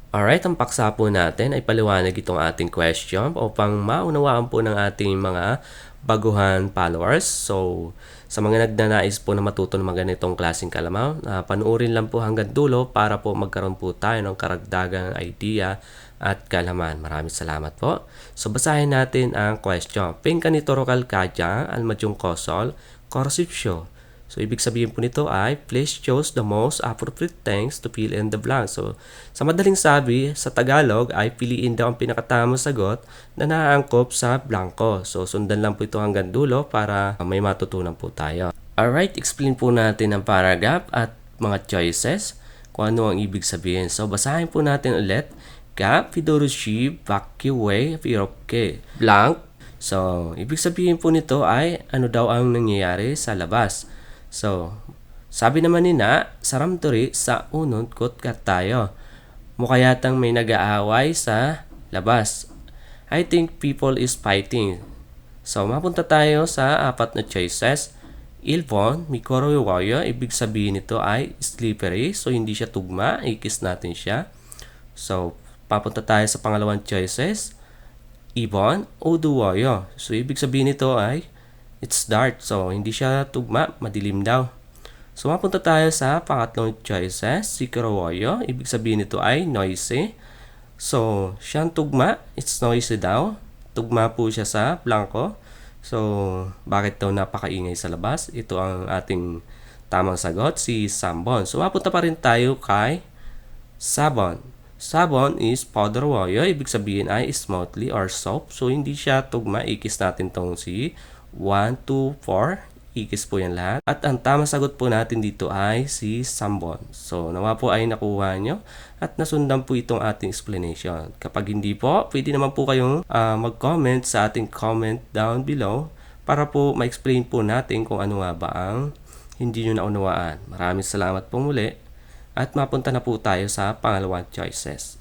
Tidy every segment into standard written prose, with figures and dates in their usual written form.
Alright, ang paksa po natin ay paliwanag itong ating question upang maunawaan po ng ating mga baguhan followers. So, sa mga nagnanais po na matuto ng mga ganitong klaseng kalamaw, panuorin lang po hanggang dulo para po magkaroon po tayo ng karagdagang idea at kalaman. Maraming salamat po. So, basahin natin ang question. Pinkanitorocal kajang almadyong kosol, korsipsyo. So, ibig sabihin po nito ay, please choose the most appropriate things to fill in the blank. So, sa madaling sabi, sa Tagalog ay piliin daw ang pinakatamang sagot na naaangkop sa blanco. So, sundan lang po ito hanggang dulo para may matutunan po tayo. Alright, explain po natin ang paragraph at mga choices kung ano ang ibig sabihin. So, basahin po natin ulit. Gap, fidurushi, vacuwe, viroke. Blank. So, ibig sabihin po nito ay ano daw ang nangyayari sa labas. So, sabi naman ni na, saramturi sa unod kot tayo. Mukha yatang may nag-aaway sa labas. I think people is fighting. So, mapunta tayo sa apat na choices. Ilbon, mikoro iwayo, ibig sabihin nito ay slippery. So, hindi siya tugma, ikis natin siya. So, papunta tayo sa pangalawang choices. Ibon, uduwayo. So, ibig sabihin nito ay it's dark. So, hindi siya tugma, madilim daw. So, mapunta tayo sa pangatlong choices. Sikarawayo, ibig sabihin nito ay noisy. So, siyang tugma, it's noisy daw. Tugma po siya sa blanco. So, bakit daw napakaingay sa labas? Ito ang ating tamang sagot, si Sambon. So, mapunta pa rin tayo kay Sabon. Sabon is powder wayo, ibig sabihin ay smoothly or soft. So, hindi siya tugma, ikis natin tong si 1, 2, 4. Ikis po yan lahat. At ang tamang sagot po natin dito ay si Sambon. So, nawa po ay nakuha nyo at nasundan po itong ating explanation. Kapag hindi po, pwede naman po kayong mag-comment sa ating comment down below para po ma-explain po natin kung ano nga ba ang hindi nyo naunawaan. Maraming salamat po muli at mapunta na po tayo sa pangalawang choices.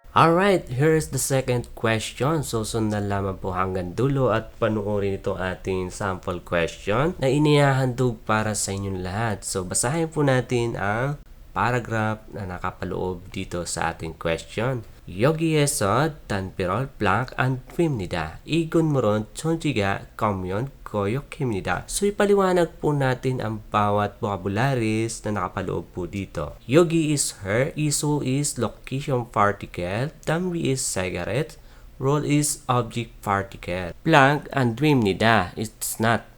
Alright, here's the second question. So, sundan lamang po hanggang dulo at panuorin itong ating sample question na inihahandog para sa inyong lahat. So, basahin po natin ang paragraph na nakapaloob dito sa ating question. 여기에서 단비럴 blank and femnida. 이건 물론 천지가 검연 koyokimnida. So, ipaliwanag po natin ang bawat vocabularies na nakapaloob po dito. Yogi is her, iso is location particle, dambi is cigarette, roll is object particle. Blank and dreamnida, it's not.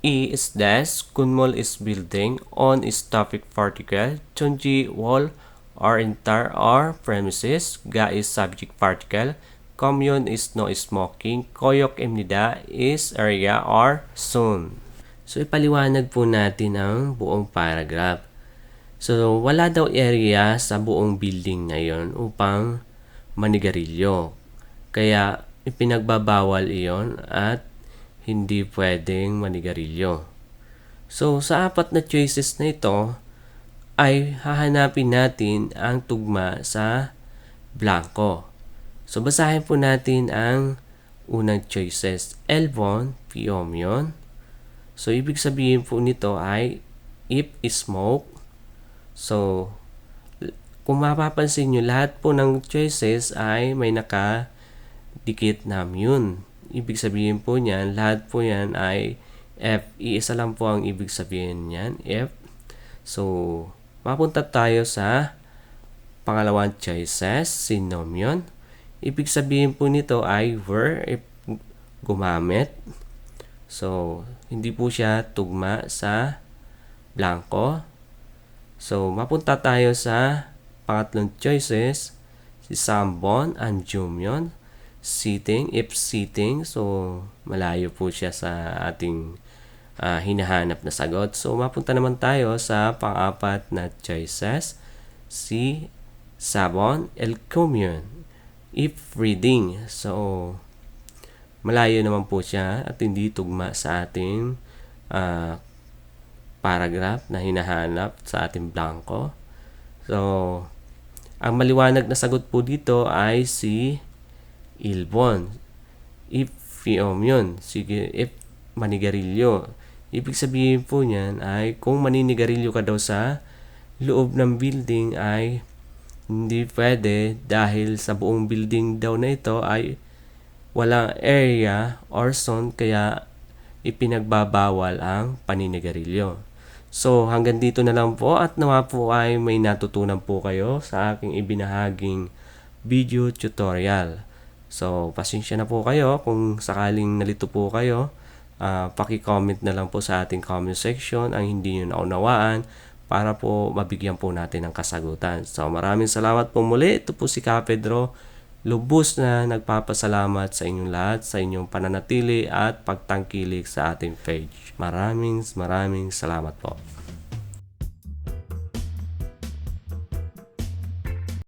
E is desk, kunmol is building, on is topic particle, chonji wall or entire or premises, ga is subject particle, commune is no smoking, koyok imnida is area or zone. So, ipaliwanag po natin ang buong paragraph. So, wala daw area sa buong building ngayon upang manigarilyo. Kaya, ipinagbabawal iyon at hindi pwedeng manigarilyo. So, sa apat na choices na ito, ay hahanapin natin ang tugma sa blanco. So, basahin po natin ang unang choices. Elbon, piomyon. So, ibig sabihin po nito ay if smoke. So, kung mapapansin nyo, lahat po ng choices ay may nakadikit na mune. Ibig sabihin po niyan, lahat po yan ay F. Iisa lang po ang ibig sabihin niyan, F. So, mapunta tayo sa pangalawang choices, sinomyon. Ibig sabihin po nito ay were if gumamit. So, hindi po siya tugma sa blanco. So, mapunta tayo sa pangatlong choices, si Sambon and Jumyon. Sitting, if sitting. So, malayo po siya sa ating hinahanap na sagot. So, mapunta naman tayo sa pang-apat na choices, si Sabon, el commune. If reading. So, malayo naman po siya at hindi tugma sa ating paragraph na hinahanap sa ating blanco. So, ang maliwanag na sagot po dito ay si Ilbon. If fiomyon. Sige, if manigarilyo. Ibig sabihin po niyan ay kung maninigarilyo ka daw sa loob ng building ay Hindi pwede dahil sa buong building daw na ito ay walang area or zone kaya ipinagbabawal ang paninigarilyo. So hanggang dito na lang po at nawa po ay may natutunan po kayo sa aking ibinahaging video tutorial. So pasensya na po kayo kung sakaling nalito po kayo. Paki-comment na lang po sa ating comment section ang hindi nyo naunawaan para po mabigyan po natin ng kasagutan. So maraming salamat po muli. Ito po si Ka Pedro. Lubos na nagpapasalamat sa inyong lahat sa inyong pananatili at pagtangkilik sa ating page. Maraming salamat po.